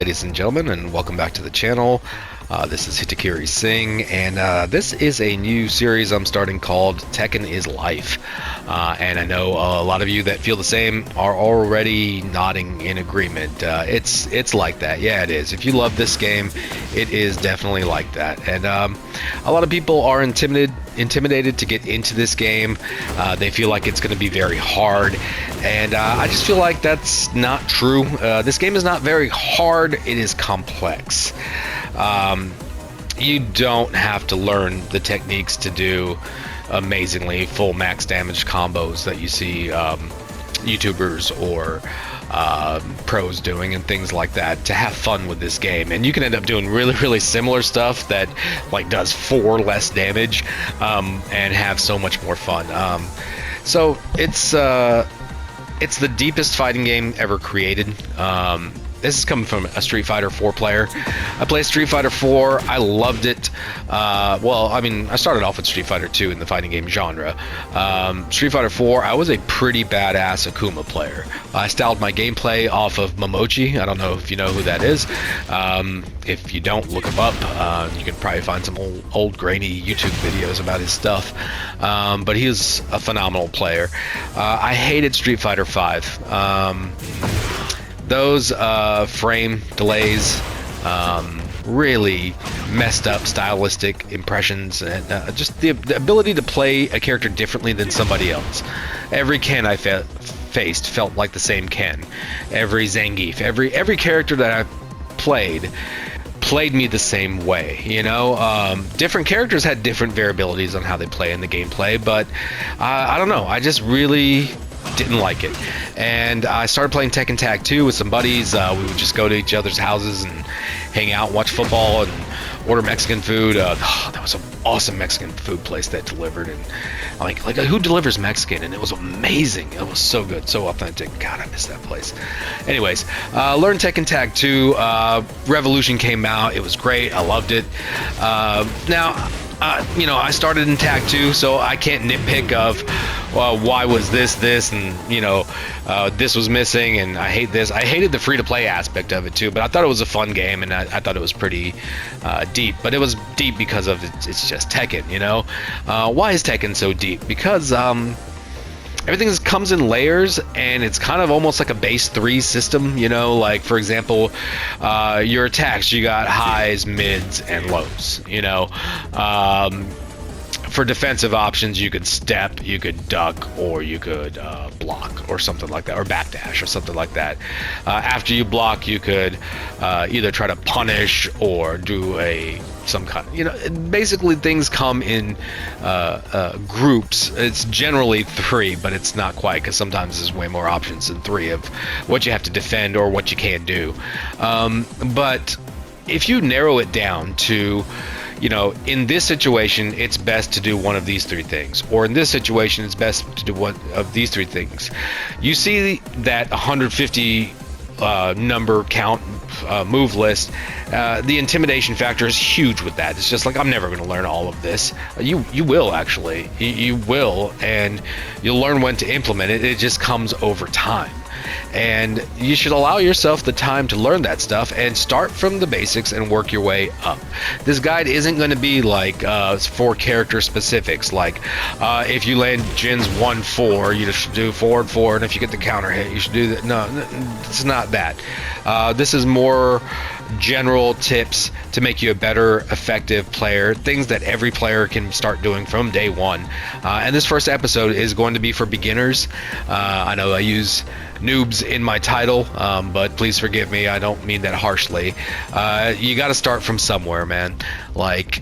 Ladies and gentlemen, and welcome back to the channel. This is Hitakiri Singh, and this is a new series I'm starting called Tekken is Life. And I know a lot of you that feel the same are already nodding in agreement. It's like that. Yeah, it is. If you love this game, it is definitely like that. And a lot of people are intimidated to get into this game. They feel like it's going to be very hard, and I just feel like that's not true. This game is not very hard. It is complex. You don't have to learn the techniques to do amazingly full max damage combos that you see YouTubers or pros doing and things like that to have fun with this game. And you can end up doing really similar stuff that like does 4 less damage and have so much more fun. So it's the deepest fighting game ever created. This is coming from a Street Fighter 4 player. I played Street Fighter 4. I loved it. Well, I mean, I started off with Street Fighter 2 in the fighting game genre. Street Fighter 4, I was a pretty badass Akuma player. I styled my gameplay off of Momochi. I don't know if you know who that is. If you don't, look him up. You can probably find some old grainy YouTube videos about his stuff. But he is a phenomenal player. I hated Street Fighter 5. Those frame delays really messed up stylistic impressions and just the ability to play a character differently than somebody else. Every Ken I faced felt like the same Ken. Every Zangief, every character that I played me the same way, you know. Different characters had different variabilities on how they play in the gameplay, but I don't know, I just really didn't like it. And I started playing Tekken Tag 2 with some buddies. We would just go to each other's houses and hang out and watch football and order Mexican food. That was an awesome Mexican food place that delivered, and like who delivers Mexican? And it was amazing. It was so good, so authentic. God, I miss that place. Anyways, learned Tekken Tag 2. Revolution came out. It was great. I loved it. Now, you know, I started in Tag 2, so I can't nitpick of why was this, and you know, this was missing, and I hate this. I hated the free-to-play aspect of it too, but I thought it was a fun game, and I thought it was pretty deep. But it was deep because of it's just Tekken, you know. Why is Tekken so deep? Because everything comes in layers, and it's kind of almost like a base 3 system, you know. Like, for example, your attacks, you got highs, mids, and lows, you know. For defensive options, you could step, you could duck, or you could block, or something like that, or backdash, or something like that. After you block, you could either try to punish or do some kind of, you know, basically things come in groups. It's generally 3, but it's not quite, because sometimes there's way more options than 3 of what you have to defend or what you can do. But if you narrow it down to, you know, in this situation, it's best to do one of these 3 things, or in this situation, it's best to do one of these 3 things. You see that 150 number count move list. The intimidation factor is huge with that. It's just like, I'm never going to learn all of this. You will, actually. You will, and you'll learn when to implement it. It just comes over time. And you should allow yourself the time to learn that stuff and start from the basics and work your way up. This guide isn't going to be like for character specifics, like if you land Jin's 1-4, you should do forward 4, and if you get the counter hit, you should do that. No, it's not that. This is more general tips to make you a better, effective player, things that every player can start doing from day one. And this first episode is going to be for beginners. I know I use noobs in my title, but please forgive me, I don't mean that harshly. You got to start from somewhere, man. Like,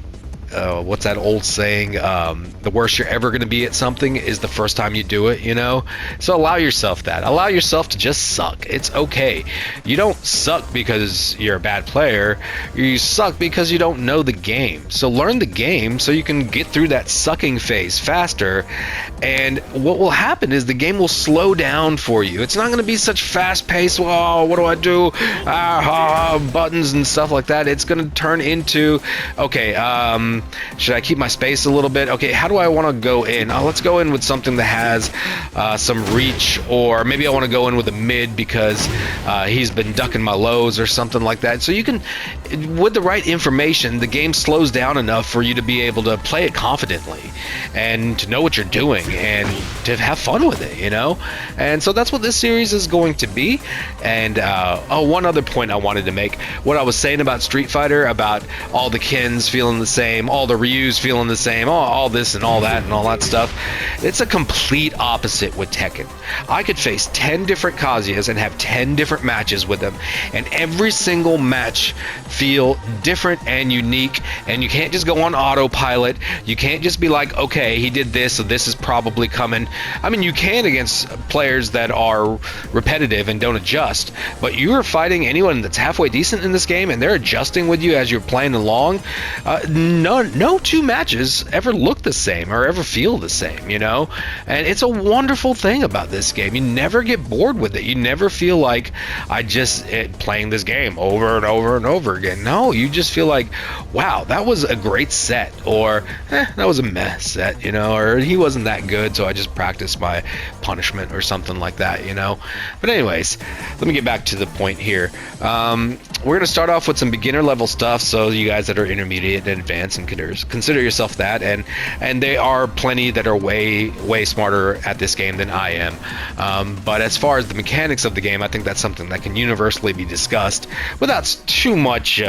what's that old saying? The worst you're ever going to be at something is the first time you do it, you know? So allow yourself that. Allow yourself to just suck. It's okay. You don't suck because you're a bad player. You suck because you don't know the game. So learn the game so you can get through that sucking phase faster. And what will happen is the game will slow down for you. It's not going to be such fast pace. Oh, what do I do? Buttons and stuff like that. It's going to turn into, okay, Should I keep my space a little bit? Okay, how do I want to go in? Let's go in with something that has some reach, or maybe I want to go in with a mid because he's been ducking my lows or something like that. So you can, with the right information, the game slows down enough for you to be able to play it confidently and to know what you're doing and to have fun with it, you know? And so that's what this series is going to be. And one other point I wanted to make, what I was saying about Street Fighter, about all the Kens feeling the same, all the Ryus feeling the same, all this and all that stuff, it's a complete opposite with Tekken. I could face 10 different Kazuyas and have 10 different matches with them, and every single match feel different and unique, and you can't just go on autopilot. You can't just be like, okay, he did this, so this is probably coming. I mean, you can against players that are repetitive and don't adjust, but you are fighting anyone that's halfway decent in this game, and they're adjusting with you as you're playing along. No two matches ever look the same or ever feel the same, you know? And it's a wonderful thing about this game. You never get bored with it. You never feel like playing this game over and over and over again. No, you just feel like, wow, that was a great set, or that was a mess set, you know, or he wasn't that good, so I just practiced my punishment or something like that, you know. But anyways, let me get back to the point here. We're going to start off with some beginner level stuff, so you guys that are intermediate and advanced, and consider yourself that, and there are plenty that are way smarter at this game than I am. But as far as the mechanics of the game, I think that's something that can universally be discussed without too much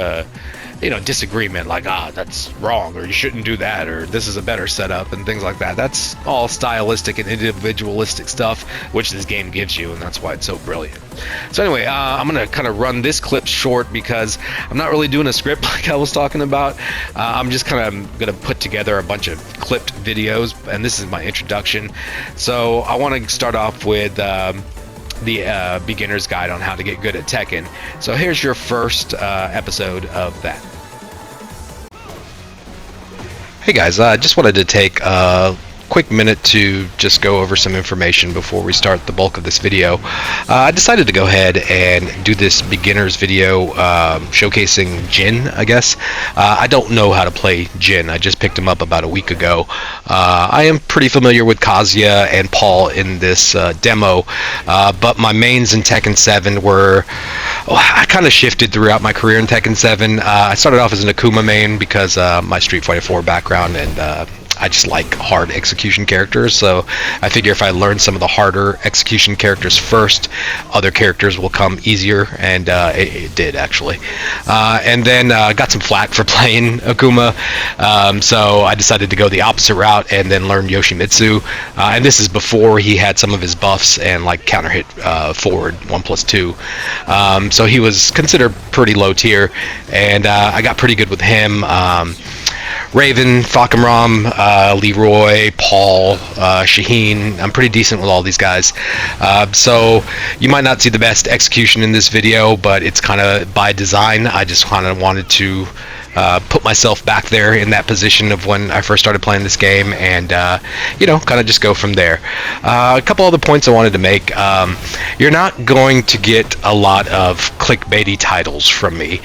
disagreement, like, that's wrong, or you shouldn't do that, or this is a better setup, and things like that. That's all stylistic and individualistic stuff, which this game gives you, and that's why it's so brilliant. So anyway, I'm going to kind of run this clip short because I'm not really doing a script like I was talking about. I'm just kind of going to put together a bunch of clipped videos, and this is my introduction. So I want to start off with the beginner's guide on how to get good at Tekken. So here's your first episode of that. Hey guys, I just wanted to take a quick minute to just go over some information before we start the bulk of this video. I decided to go ahead and do this beginner's video showcasing Jin, I guess. I don't know how to play Jin. I just picked him up about a week ago. I am pretty familiar with Kazuya and Paul in this demo, but my mains in Tekken 7 were... I kind of shifted throughout my career in Tekken 7. I started off as an Akuma main because my Street Fighter 4 background, and I just like hard execution characters, so I figure if I learn some of the harder execution characters first, other characters will come easier, and it did actually. And then got some flack for playing Akuma, so I decided to go the opposite route and then learn Yoshimitsu, and this is before he had some of his buffs and like counter hit forward 1+2, so he was considered pretty low tier, and I got pretty good with him. Raven, Fakamram, Leroy, Paul, Shaheen. I'm pretty decent with all these guys. So you might not see the best execution in this video, but it's kind of by design. I just kind of wanted to put myself back there in that position of when I first started playing this game, and kind of just go from there. A couple other points I wanted to make. You're not going to get a lot of clickbaity titles from me.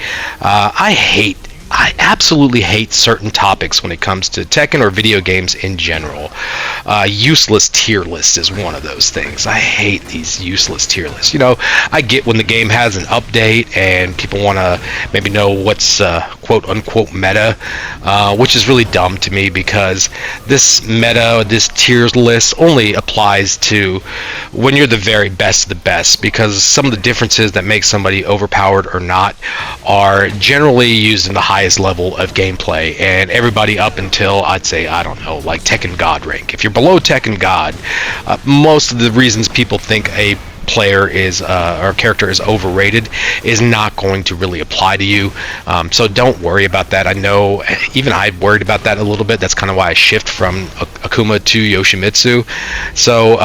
I absolutely hate certain topics when it comes to Tekken or video games in general. Useless tier lists is one of those things. I hate these useless tier lists. You know, I get when the game has an update and people want to maybe know what's quote-unquote meta, which is really dumb to me because this meta, this tiers list only applies to when you're the very best of the best, because some of the differences that make somebody overpowered or not are generally used in the highest level of gameplay, and everybody up until, I'd say, I don't know, like Tekken God rank. If you're below Tekken God, most of the reasons people think a player is or character is overrated is not going to really apply to you, so don't worry about that. I know even I worried about that a little bit. That's kind of why I shift from Akuma to Yoshimitsu. So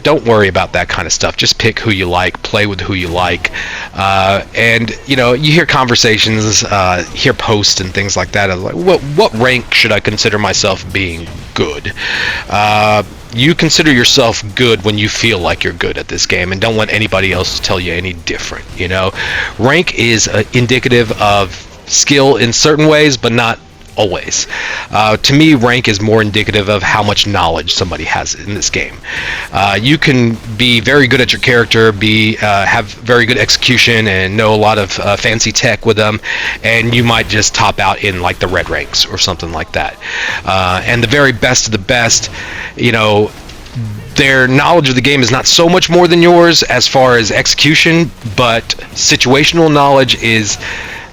don't worry about that kind of stuff. Just pick who you like, play with who you like, and you hear conversations, hear posts and things like that of like, what rank should I consider myself being good? You consider yourself good when you feel like you're good at this game, and don't let anybody else tell you any different. Rank is indicative of skill in certain ways, but not always. To me, rank is more indicative of how much knowledge somebody has in this game. You can be very good at your character, have very good execution, and know a lot of fancy tech with them, and you might just top out in like the red ranks or something like that. And the very best of the best, you know, their knowledge of the game is not so much more than yours as far as execution, but situational knowledge is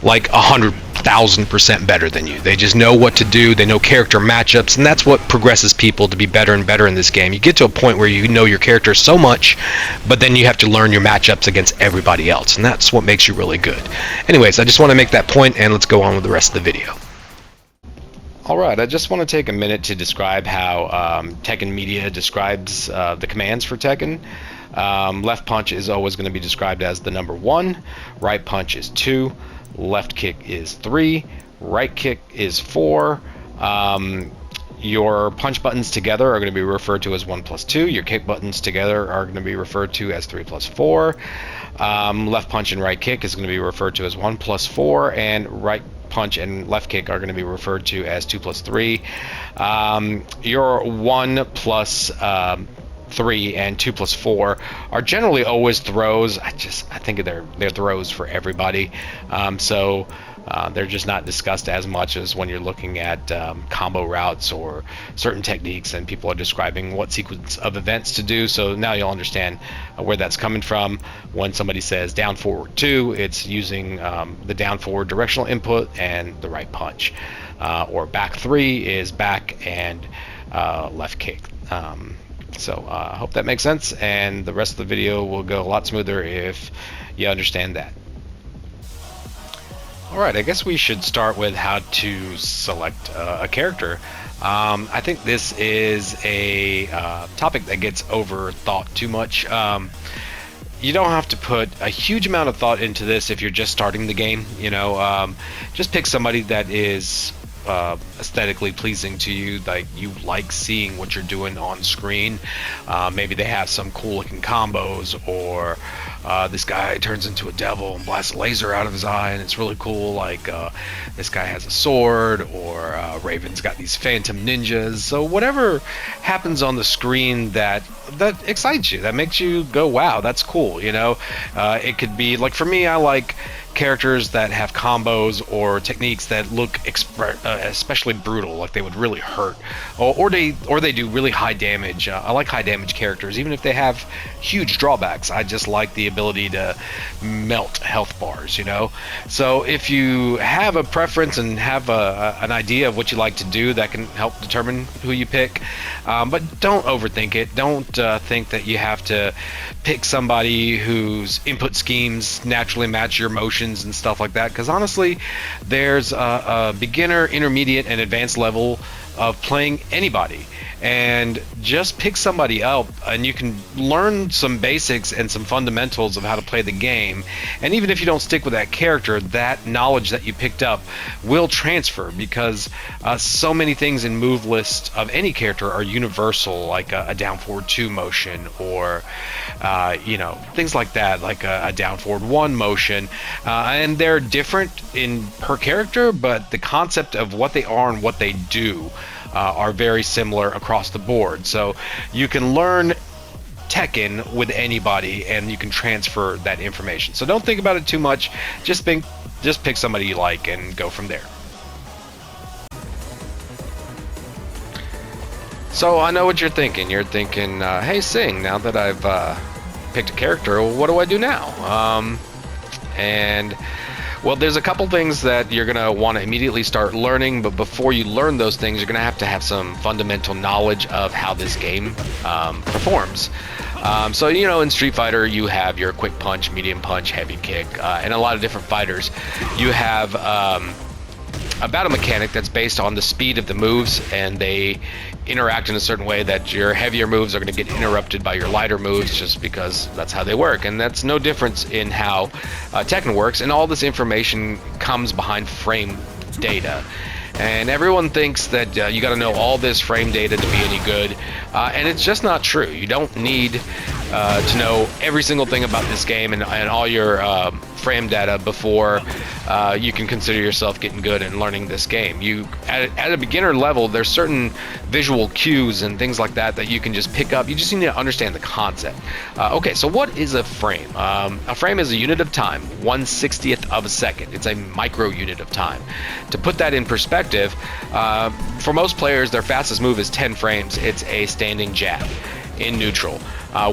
like 100,000% better than you. They just know what to do. They know character matchups, and that's what progresses people to be better and better in this game. You get to a point where you know your character so much, but then you have to learn your matchups against everybody else, and that's what makes you really good. Anyways, I just want to make that point, and let's go on with the rest of the video. Alright, I just want to take a minute to describe how Tekken Media describes the commands for Tekken. Left punch is always going to be described as the number 1, right punch is 2, left kick is 3, right kick is 4. Your punch buttons together are going to be referred to as 1 plus 2. Your kick buttons together are going to be referred to as 3 plus 4. Left punch and right kick is going to be referred to as 1 plus 4, and right punch and left kick are going to be referred to as 2 plus 3. Your 1 plus 3 and 2 plus 4 are generally always throws. I think they're throws for everybody. They're just not discussed as much as when you're looking at combo routes or certain techniques and people are describing what sequence of events to do. So now you'll understand where that's coming from. When somebody says down forward 2, it's using the down forward directional input and the right punch. Or back 3 is back and left kick. I hope that makes sense, and the rest of the video will go a lot smoother if you understand that. Alright, I guess we should start with how to select a character. I think this is a topic that gets overthought too much. You don't have to put a huge amount of thought into this if you're just starting the game. You know, just pick somebody that is aesthetically pleasing to you, like you like seeing what you're doing on screen. Maybe they have some cool looking combos, or this guy turns into a devil and blasts a laser out of his eye and it's really cool, like this guy has a sword, or Raven's got these phantom ninjas. So whatever happens on the screen that excites you, that makes you go, wow, that's cool, you know. It could be like, for me, I like characters that have combos or techniques that look especially brutal, like they would really hurt, or they do really high damage. I like high damage characters, even if they have huge drawbacks. I just like the ability to melt health bars, you know. So if you have a preference and have an idea of what you like to do, that can help determine who you pick. But don't overthink it. Don't think that you have to pick somebody whose input schemes naturally match your motions and stuff like that, because honestly, there's a beginner, intermediate, and advanced level of playing anybody, and just pick somebody up and you can learn some basics and some fundamentals of how to play the game. And even if you don't stick with that character, that knowledge that you picked up will transfer, because so many things in move list of any character are universal, like a down forward 2 motion, or you know, things like that, like a down forward 1 motion, and they're different in per character, but the concept of what they are and what they do are very similar across the board. So you can learn Tekken with anybody and you can transfer that information. So don't think about it too much. Just pick somebody you like and go from there. So I know what you're thinking. You're thinking, hey Sing, now that I've picked a character, what do I do now? Well, there's a couple things that you're going to want to immediately start learning, but before you learn those things, you're going to have some fundamental knowledge of how this game performs. So, you know, in Street Fighter, you have your quick punch, medium punch, heavy kick, and a lot of different fighters. You have a battle mechanic that's based on the speed of the moves, and they interact in a certain way that your heavier moves are going to get interrupted by your lighter moves, just because that's how they work. And that's no difference in how Tekken works, and all this information comes behind frame data. And everyone thinks that you got to know all this frame data to be any good, and it's just not true. You don't need to know every single thing about this game and all your frame data before you can consider yourself getting good and learning this game. At a beginner level, there's certain visual cues and things like that that you can just pick up. You just need to understand the concept. Okay, so what is a frame? A frame is a unit of time, 1/60th of a second. It's a micro unit of time. To put that in perspective, for most players, their fastest move is 10 frames. It's a standing jab in neutral.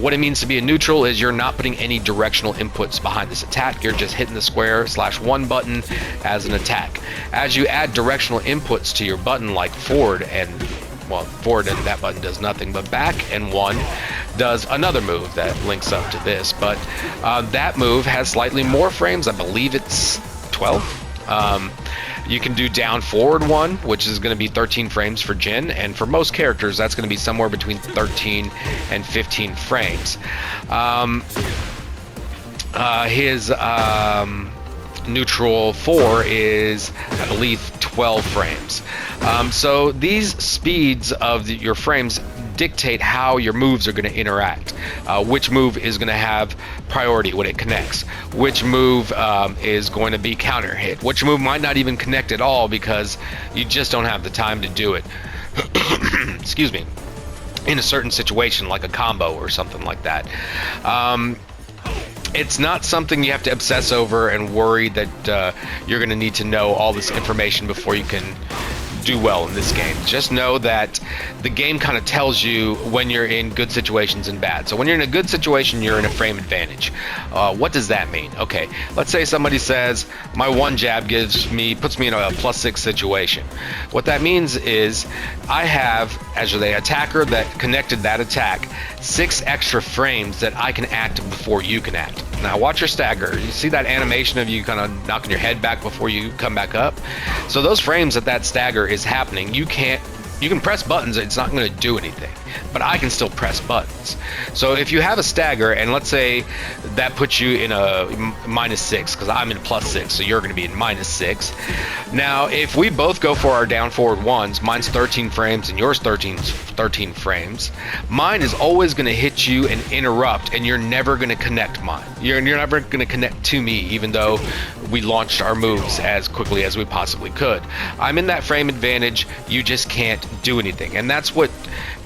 What it means to be a neutral is you're not putting any directional inputs behind this attack. You're just hitting the square/1 button as an attack. As you add directional inputs to your button, like forward and forward and that button does nothing, but back and 1 does another move that links up to this. But that move has slightly more frames. I believe it's 12. You can do down forward 1, which is going to be 13 frames for Jin, and for most characters that's going to be somewhere between 13 and 15 frames. His neutral 4 is, I believe, 12 frames. So these speeds of your frames dictate how your moves are going to interact. Which move is going to have priority when it connects, which move is going to be counter hit, which move might not even connect at all because you just don't have the time to do it. Excuse me. In a certain situation like a combo or something like that. It's not something you have to obsess over and worry that you're going to need to know all this information before you can do well in this game. Just know that the game kind of tells you when you're in good situations and bad. So when you're in a good situation, you're in a frame advantage. What does that mean? Okay, let's say somebody says my 1 jab puts me in a +6 situation. What that means is I have, as the attacker that connected that attack, 6 extra frames that I can act before you can act. Now watch your stagger. You see that animation of you kind of knocking your head back before you come back up? So those frames that stagger is happening, you can press buttons, it's not going to do anything, but I can still press buttons. So if you have a stagger, and let's say that puts you in a -6 because I'm in +6, so you're going to be in -6. Now if we both go for our down forward 1s, mine's 13 frames and yours 13 frames, mine is always going to hit you and interrupt, and you're never going to connect mine. You're never going to connect to me, even though we launched our moves as quickly as we possibly could. I'm in that frame advantage, you just can't do anything, and that's what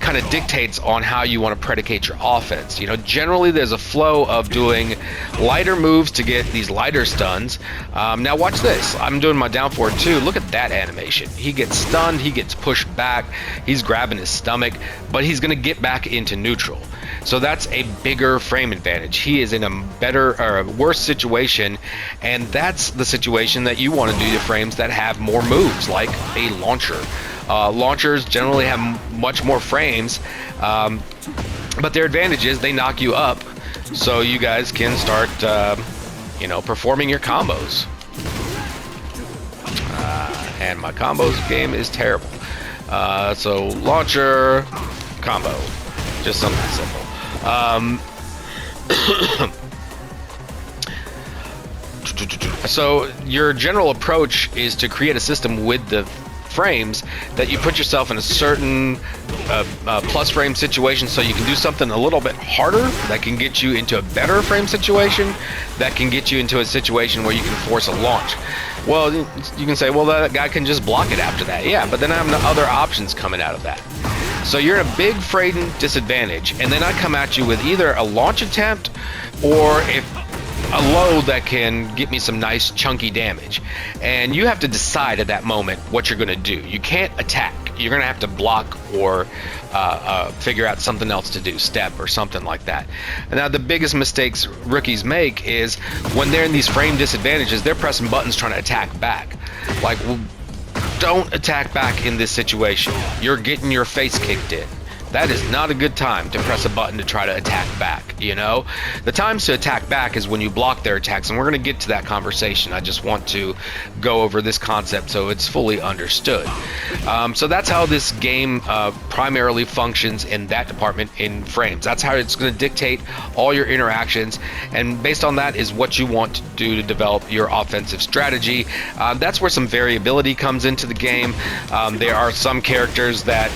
kind of dictates on how you want to predicate your offense. You know, generally there's a flow of doing lighter moves to get these lighter stuns. Now watch this. I'm doing my down forward 2. Look at that animation. He gets stunned, he gets pushed back, he's grabbing his stomach, but he's going to get back into neutral. So that's a bigger frame advantage. He is in a better or a worse situation, and that's the situation that you want to do the frames that have more moves, like a launcher. Launchers generally have much more frames, but their advantage is they knock you up, so you guys can start, performing your combos. And my combos game is terrible. So launcher, combo, just something simple. So your general approach is to create a system with the frames that you put yourself in a certain plus frame situation, so you can do something a little bit harder that can get you into a better frame situation that can get you into a situation where you can force a launch. Well, you can say, well, that guy can just block it after that. Yeah, but then I have no other options coming out of that. So you're in a big frame disadvantage, and then I come at you with either a launch attempt or a low that can get me some nice chunky damage, and you have to decide at that moment what you're going to do. You can't attack. You're going to have to block or figure out something else to do, step or something like that. And now the biggest mistakes rookies make is when they're in these frame disadvantages, they're pressing buttons trying to attack back. Like, well, don't attack back in this situation. You're getting your face kicked in. That is not a good time to press a button to try to attack back, you know? The times to attack back is when you block their attacks, and we're going to get to that conversation. I just want to go over this concept so it's fully understood. So that's how this game primarily functions in that department in frames. That's how it's going to dictate all your interactions, and based on that is what you want to do to develop your offensive strategy. That's where some variability comes into the game. There are some characters that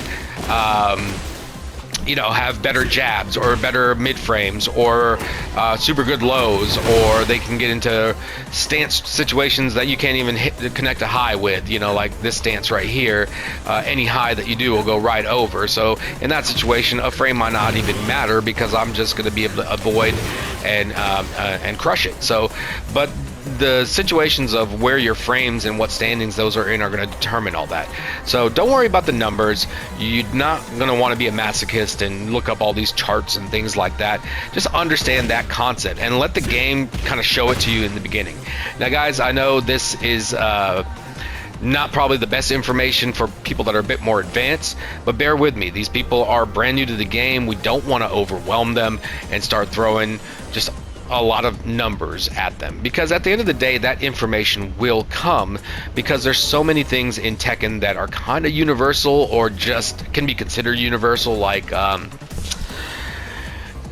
you know, have better jabs or better mid frames or super good lows, or they can get into stance situations that you can't even connect a high with, you know, like this stance right here. Any high that you do will go right over. So in that situation, a frame might not even matter because I'm just going to be able to avoid and crush it. So, but the situations of where your frames and what standings those are in are going to determine all that. So don't worry about the numbers. You're not going to want to be a masochist and look up all these charts and things like that. Just understand that concept and let the game kind of show it to you in the beginning. Now guys, I know this is not probably the best information for people that are a bit more advanced, but bear with me. These people are brand new to the game. We don't want to overwhelm them and start throwing just a lot of numbers at them, because at the end of the day that information will come, because there's so many things in Tekken that are kind of universal or just can be considered universal, like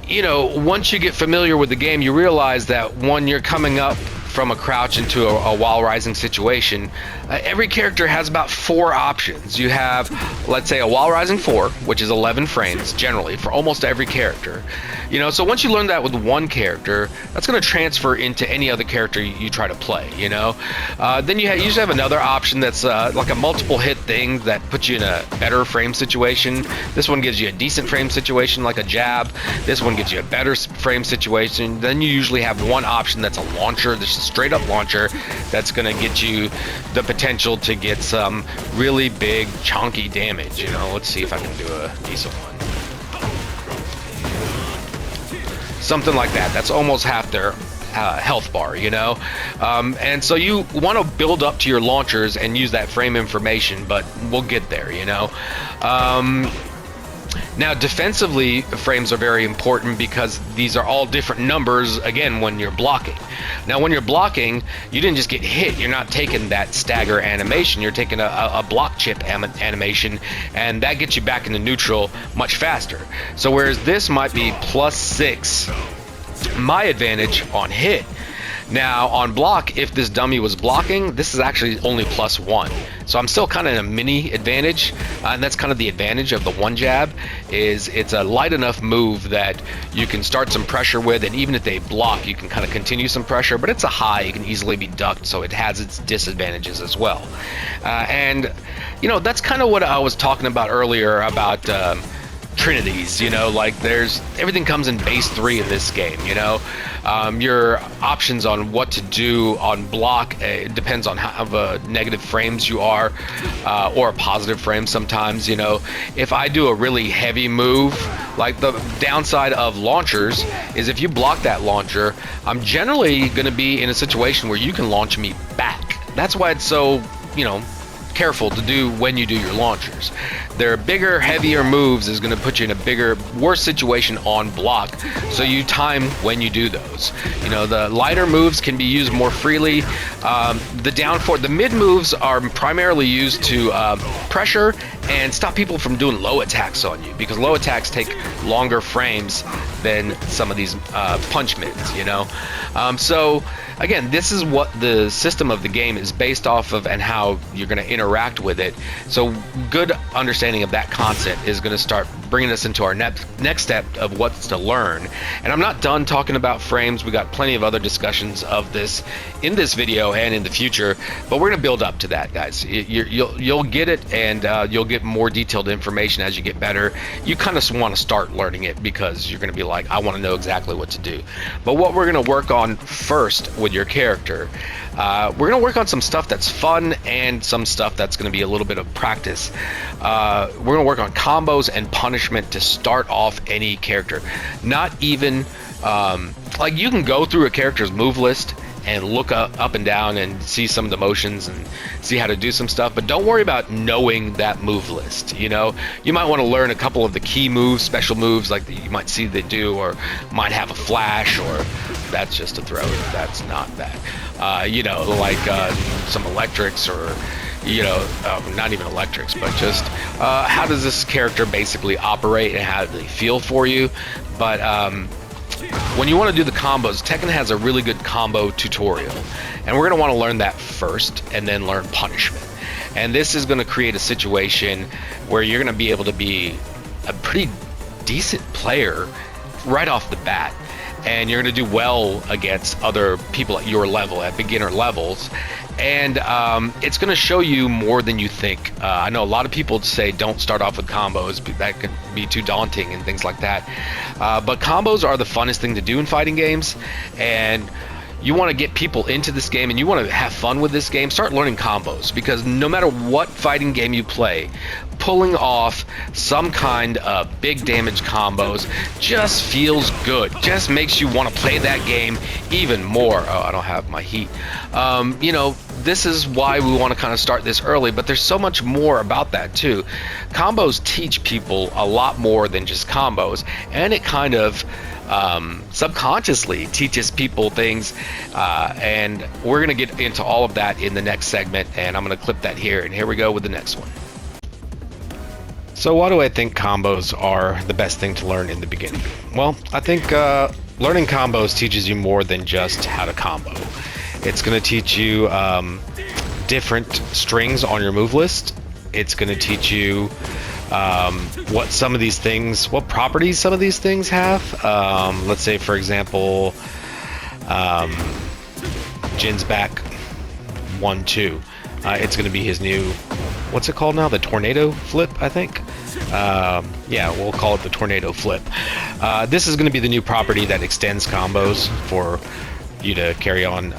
you know, once you get familiar with the game, you realize that when you're coming up from a crouch into a wall rising situation, every character has about 4 options. You have, let's say, a wall rising 4, which is 11 frames generally for almost every character. You know, so once you learn that with one character, that's going to transfer into any other character you try to play, you know. Then you usually have another option that's like a multiple hit thing that puts you in a better frame situation. This one gives you a decent frame situation like a jab. This one gives you a better frame situation. Then you usually have one option that's a launcher. This is a straight up launcher that's going to get you the potential to get some really big chunky damage. You know, let's see if I can do a decent one. Something like that. That's almost half their health bar, you know. And so you want to build up to your launchers and use that frame information, but we'll get there, you know. Now defensively, frames are very important because these are all different numbers, again, when you're blocking. Now when you're blocking, you didn't just get hit, you're not taking that stagger animation, you're taking a block chip animation, and that gets you back into neutral much faster. So whereas this might be +6, my advantage on hit. Now on block, if this dummy was blocking, this is actually only +1. So I'm still kind of in a mini advantage, and that's kind of the advantage of the one jab, is it's a light enough move that you can start some pressure with, and even if they block, you can kind of continue some pressure, but it's a high, it can easily be ducked, so it has its disadvantages as well. And, you know, that's kind of what I was talking about earlier about trinities, you know, like everything comes in base 3 in this game, you know. Your options on what to do on block, it depends on how negative frames you are, or a positive frame sometimes, you know. If I do a really heavy move, like the downside of launchers is if you block that launcher, I'm generally going to be in a situation where you can launch me back. That's why it's so, you know, careful to do when you do your launchers. Their bigger, heavier moves is going to put you in a bigger, worse situation on block, so you time when you do those. You know, the lighter moves can be used more freely. The mid moves are primarily used to pressure and stop people from doing low attacks on you, because low attacks take longer frames than some of these punch mids, you know. So again, this is what the system of the game is based off of and how you're going to interact with it. So good understanding of that concept is going to start bringing us into our next step of what's to learn. And I'm not done talking about frames. We got plenty of other discussions of this in this video and in the future, but we're going to build up to that, guys. You'll get it, and you'll get more detailed information as you get better. You kind of want to start learning it because you're going to be like, I want to know exactly what to do. But what we're going to work on first with your character, we're going to work on some stuff that's fun and some stuff that's going to be a little bit of practice. We're going to work on combos and punishment to start off any character. Not even like, you can go through a character's move list and look up and down and see some of the motions and see how to do some stuff, but don't worry about knowing that move list. You know, you might want to learn a couple of the key moves, special moves, like you might see they do, or might have a flash, or that's just a throw, that's not that. You know, like some electrics, or you know, not even electrics, but just how does this character basically operate and how do they feel for you. But when you want to do the combos, Tekken has a really good combo tutorial, and we're going to want to learn that first and then learn punishment. And this is going to create a situation where you're going to be able to be a pretty decent player right off the bat, and you're going to do well against other people at your level, at beginner levels. And it's going to show you more than you think. I know a lot of people say don't start off with combos, but that could be too daunting and things like that. But combos are the funnest thing to do in fighting games, and you want to get people into this game and you want to have fun with this game, start learning combos, because no matter what fighting game you play, pulling off some kind of big damage combos just feels good, just makes you want to play that game even more. Oh, I don't have my heat. You know, this is why we want to kind of start this early, but there's so much more about that too. Combos teach people a lot more than just combos, and it kind of subconsciously teaches people things, and we're going to get into all of that in the next segment, and I'm going to clip that here, and here we go with the next one. So why do I think combos are the best thing to learn in the beginning? Well, I think learning combos teaches you more than just how to combo. It's going to teach you different strings on your move list. It's going to teach you what some of these things, what properties some of these things have. Let's say, for example, Jin's back 1-2. It's going to be his new, what's it called now? The tornado flip, I think. Yeah, we'll call it the tornado flip. This is going to be the new property that extends combos for you to carry on.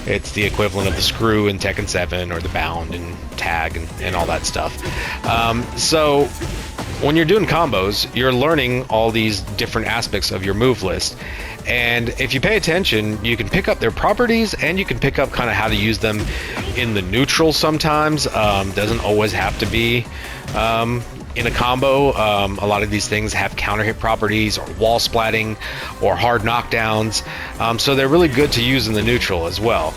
It's the equivalent of the screw in Tekken 7 or the bound and tag and all that stuff. So when you're doing combos, you're learning all these different aspects of your move list. And if you pay attention, you can pick up their properties and you can pick up kind of how to use them in the neutral sometimes. Doesn't always have to be in a combo. A lot of these things have counter hit properties or wall splatting or hard knockdowns. So they're really good to use in the neutral as well.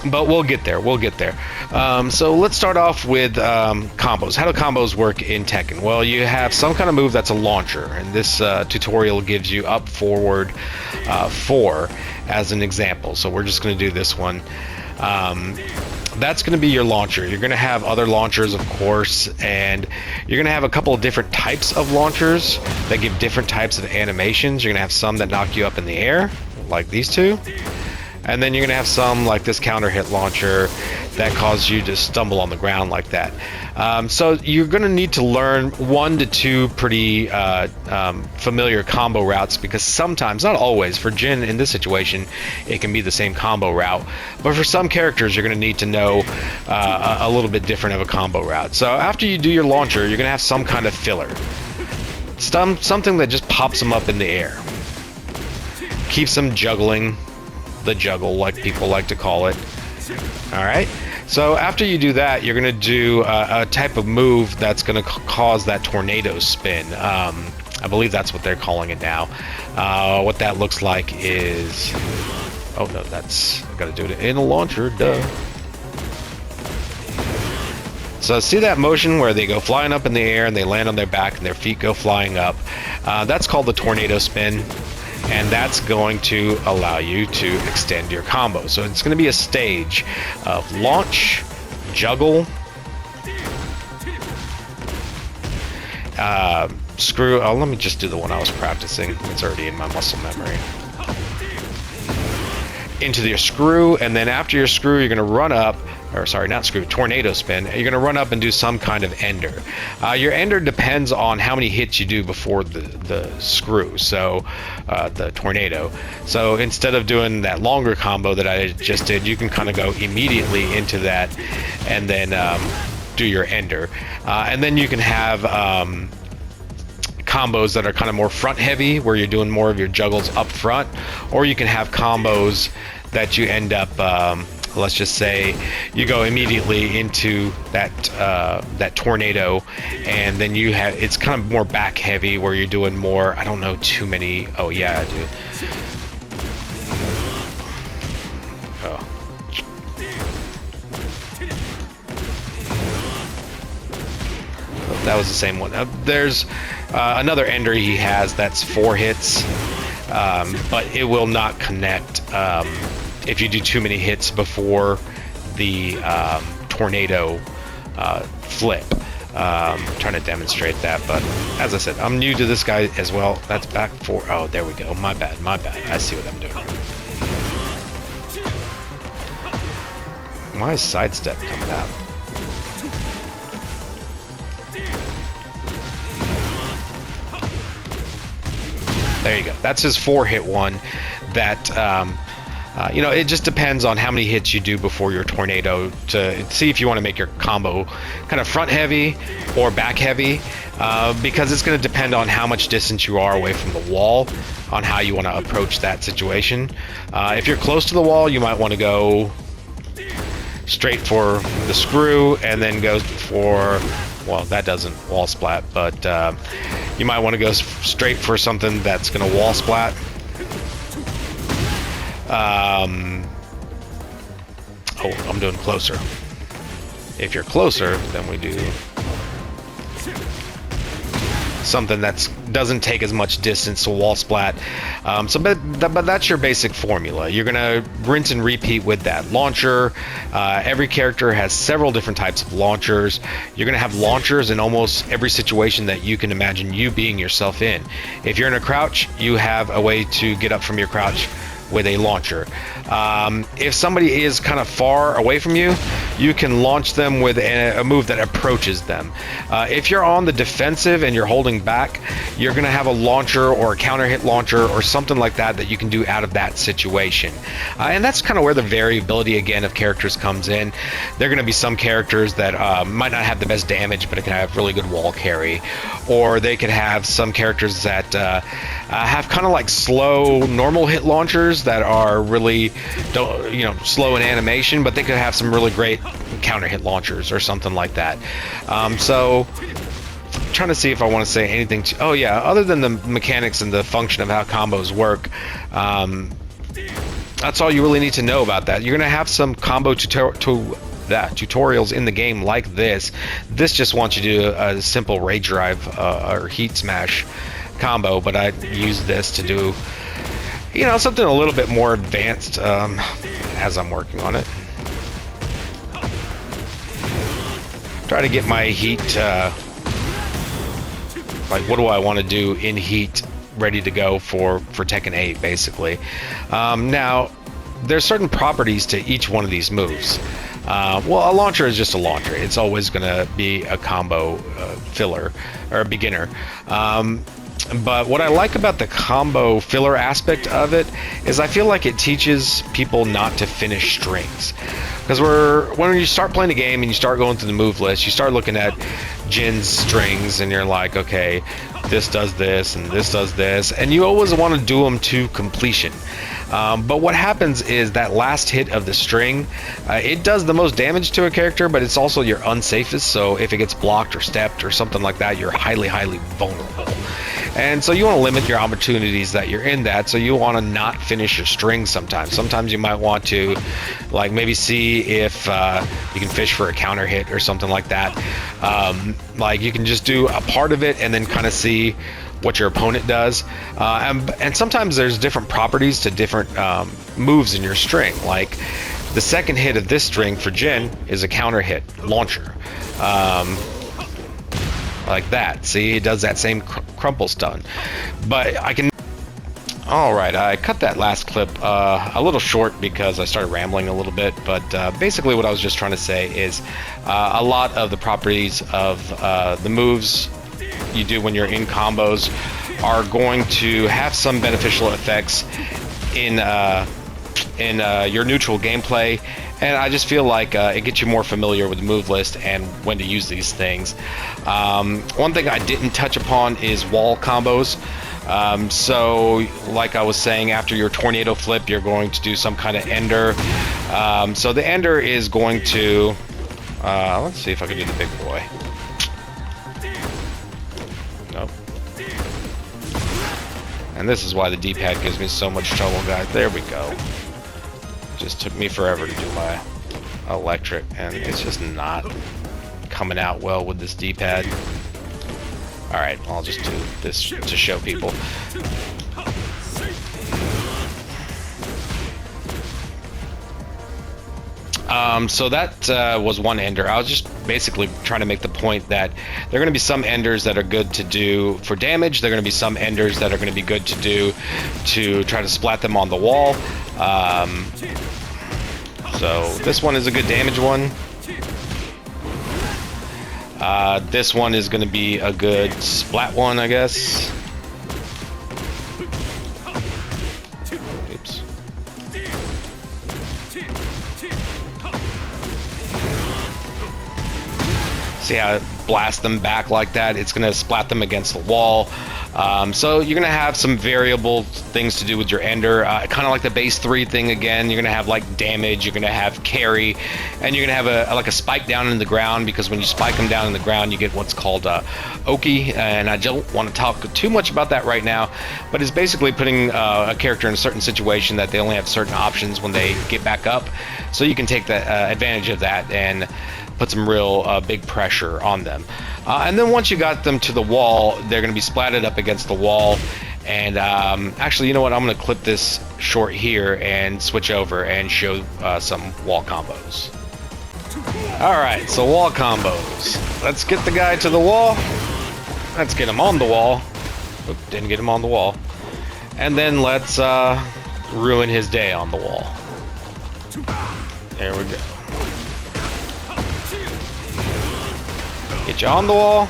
But we'll get there. So let's start off with combos. How do combos work in Tekken? Well, you have some kind of move that's a launcher, and this tutorial gives you up, forward, 4 as an example. So we're just going to do this one. That's going to be your launcher. You're going to have other launchers, of course, and you're going to have a couple of different types of launchers that give different types of animations. You're going to have some that knock you up in the air, like these two. And then you're going to have some like this counter hit launcher that causes you to stumble on the ground like that. So you're going to need to learn 1 to 2 pretty familiar combo routes, because sometimes, not always, for Jin in this situation, it can be the same combo route. But for some characters, you're going to need to know a little bit different of a combo route. So after you do your launcher, you're going to have some kind of filler. Something that just pops them up in the air. Keeps them juggling. The juggle, like people like to call it. All right, so after you do that, you're going to do a type of move that's going to cause that tornado spin. I believe that's what they're calling it now. What that looks like is, oh no, that's, I got to do it in a launcher, duh. So see that motion where they go flying up in the air and they land on their back and their feet go flying up? That's called the tornado spin. And that's going to allow you to extend your combo. So it's going to be a stage of launch, juggle, screw. Oh, let me just do the one I was practicing. It's already in my muscle memory. Into your screw, and then after your screw, you're going to run up, or sorry, not screw, tornado spin. You're going to run up and do some kind of ender. Your ender depends on how many hits you do before the screw, so the tornado. So instead of doing that longer combo that I just did, you can kind of go immediately into that and then do your ender. And then you can have combos that are kind of more front heavy, where you're doing more of your juggles up front, or you can have combos that you end up let's just say you go immediately into that that tornado, and then you have, it's kind of more back heavy, where you're doing more, I don't know too many, oh yeah I do. Oh. That was the same one. There's another ender he has that's 4 hits, but it will not connect if you do too many hits before the tornado flip. Trying to demonstrate that, but as I said, I'm new to this guy as well. That's back for. Oh, there we go. My bad. My bad. I see what I'm doing. Why is sidestep coming out? There you go. That's his 4-hit one. That you know, it just depends on how many hits you do before your tornado to see if you want to make your combo kind of front heavy or back heavy, because it's going to depend on how much distance you are away from the wall on how you want to approach that situation. If you're close to the wall, you might want to go straight for the screw and then go for, well, that doesn't wall splat, but you might want to go straight for something that's going to wall splat. Oh, I'm doing closer. If you're closer, then we do something that doesn't take as much distance to wall splat. But that's your basic formula. You're gonna rinse and repeat with that launcher. Every character has several different types of launchers. You're gonna have launchers in almost every situation that you can imagine you being yourself in. If you're in a crouch, you have a way to get up from your crouch with a launcher. If somebody is kind of far away from you, you can launch them with a move that approaches them. If you're on the defensive and you're holding back, you're going to have a launcher or a counter hit launcher or something like that that you can do out of that situation. And that's kind of where the variability again of characters comes in. There are going to be some characters that might not have the best damage, but it can have really good wall carry, or they could have some characters that have kind of like slow normal hit launchers that are really slow in animation, but they could have some really great counter hit launchers or something like that. So I'm trying to see if I want to say anything to, oh yeah, other than the mechanics and the function of how combos work, that's all you really need to know about that. You're going to have some combo tutorials in the game like this. This just wants you to do a simple rage drive or heat smash combo, but I use this to do, you know, something a little bit more advanced as I'm working on it. Try to get my heat, like what do I want to do in heat, ready to go for Tekken 8 basically. Now, there's certain properties to each one of these moves. Well, a launcher is just a launcher. It's always going to be a combo filler or a beginner. But what I like about the combo filler aspect of it is I feel like it teaches people not to finish strings. Because when you start playing a game and you start going through the move list, you start looking at Jin's strings and you're like, okay, this does this and this does this, and you always want to do them to completion. But what happens is that last hit of the string, it does the most damage to a character, but it's also your unsafest. So if it gets blocked or stepped or something like that, you're highly, highly vulnerable. And so you want to limit your opportunities that you're in that. So you want to not finish your string sometimes. Sometimes you might want to, like, maybe see if you can fish for a counter hit or something like that. Like you can just do a part of it and then kind of see what your opponent does, and sometimes there's different properties to different moves in your string. Like the second hit of this string for Jin is a counter hit launcher, like that. See, it does that same crumple stun. But I can. All right, I cut that last clip a little short because I started rambling a little bit. But basically, what I was just trying to say is a lot of the properties of the moves you do when you're in combos are going to have some beneficial effects in your neutral gameplay, and I just feel like it gets you more familiar with the move list and when to use these things. One thing I didn't touch upon is wall combos. So like I was saying, after your tornado flip, you're going to do some kind of ender. So the ender is going to let's see if I can do the big boy. Nope. And this is why the D-pad gives me so much trouble, guys. There we go. It just took me forever to do my electric, and it's just not coming out well with this D-pad. Alright, I'll just do this to show people. So that was one ender. I was just basically trying to make the point that there are going to be some enders that are good to do for damage. There are going to be some enders that are going to be good to do to try to splat them on the wall. So this one is a good damage one. This one is going to be a good splat one, I guess. Oops. See how it blasts them back like that? It's going to splat them against the wall. So you're going to have some variable things to do with your ender, kind of like the base 3 thing again. You're going to have like damage, you're going to have carry, and you're going to have a spike down in the ground, because when you spike them down in the ground you get what's called Oki, and I don't want to talk too much about that right now, but it's basically putting a character in a certain situation that they only have certain options when they get back up, so you can take the advantage of that and put some real big pressure on them. And then once you got them to the wall, they're going to be splatted up against the wall. And actually, you know what? I'm going to clip this short here and switch over and show some wall combos. Alright, so wall combos. Let's get the guy to the wall. Let's get him on the wall. Oop, didn't get him on the wall. And then let's ruin his day on the wall. There we go. Get you on the wall,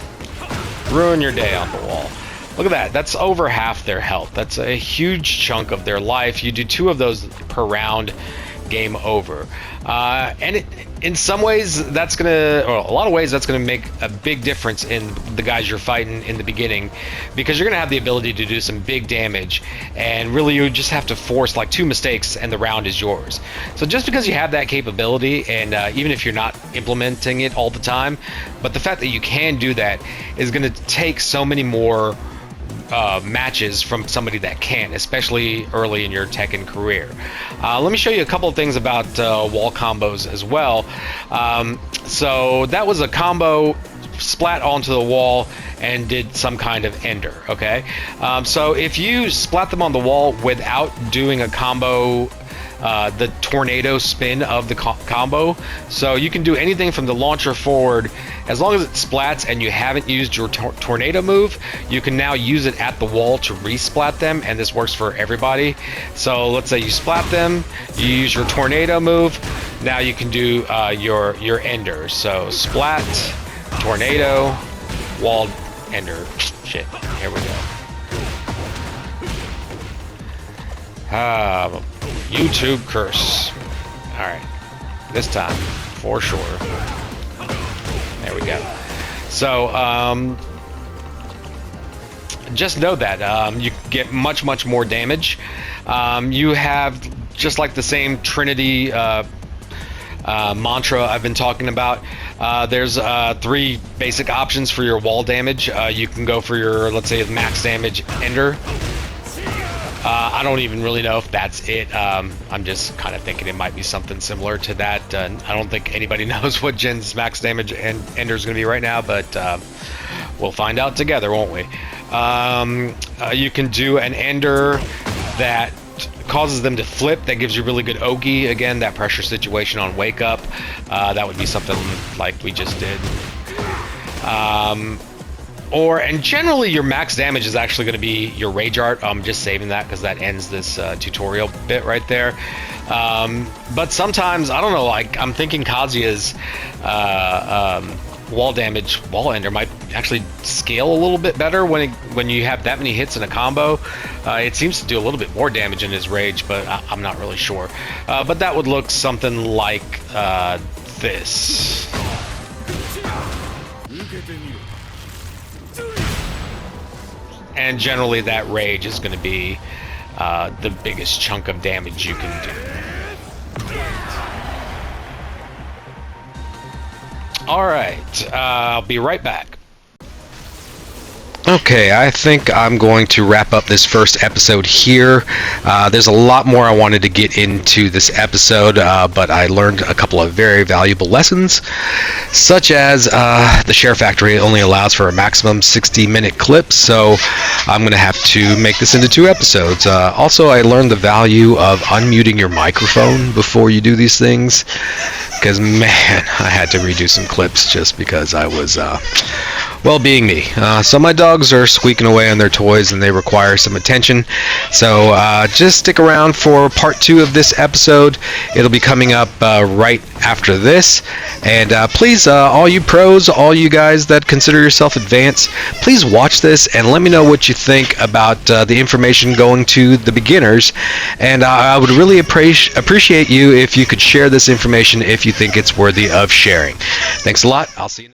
ruin your day on the wall. Look at that. That's over half their health. That's a huge chunk of their life. You do 2 of those per round, game over. And in some ways, that's gonna, or a lot of ways, that's gonna make a big difference in the guys you're fighting in the beginning, because you're gonna have the ability to do some big damage, and really you just have to force like 2 mistakes and the round is yours. So just because you have that capability, and even if you're not implementing it all the time, but the fact that you can do that is gonna take so many more matches from somebody that can, especially early in your Tekken career. Let me show you a couple of things about wall combos as well. So that was a combo splat onto the wall and did some kind of ender, okay? So if you splat them on the wall without doing a combo, the tornado spin of the combo, so you can do anything from the launcher forward, as long as it splats and you haven't used your tornado move, you can now use it at the wall to resplat them, and this works for everybody. So let's say you splat them, you use your tornado move, now you can do your ender. So splat, tornado, wall, ender. Shit, here we go. YouTube curse. Alright, this time, for sure. There we go. So, just know that you get much more damage. You have just like the same Trinity mantra I've been talking about. There's 3 basic options for your wall damage. You can go for your, let's say, max damage ender. I don't even really know if that's it. I'm just kind of thinking it might be something similar to that. I don't think anybody knows what Jin's max damage and ender is going to be right now, but we'll find out together, won't we? You can do an ender that causes them to flip. That gives you really good Ogi. Again, that pressure situation on wake up. That would be something like we just did. And generally your max damage is actually going to be your rage art. I'm just saving that because that ends this tutorial bit right there. But sometimes, I don't know, like I'm thinking Kazuya's wall ender might actually scale a little bit better when you have that many hits in a combo. It seems to do a little bit more damage in his rage, but I'm not really sure. But that would look something like this. And generally that rage is going to be the biggest chunk of damage you can do. Alright, I'll be right back. Okay, I think I'm going to wrap up this first episode here. There's a lot more I wanted to get into this episode, but I learned a couple of very valuable lessons, such as the share factory only allows for a maximum 60-minute clip, so I'm going to have to make this into 2 episodes. Also, I learned the value of unmuting your microphone before you do these things, because, man, I had to redo some clips just because I was, well, being me. So my dogs are squeaking away on their toys and they require some attention. So just stick around for part 2 of this episode. It'll be coming up right after this. And please, all you pros, all you guys that consider yourself advanced, please watch this and let me know what you think about the information going to the beginners. And I would really appreciate you if you could share this information if you think it's worthy of sharing. Thanks a lot. I'll see you.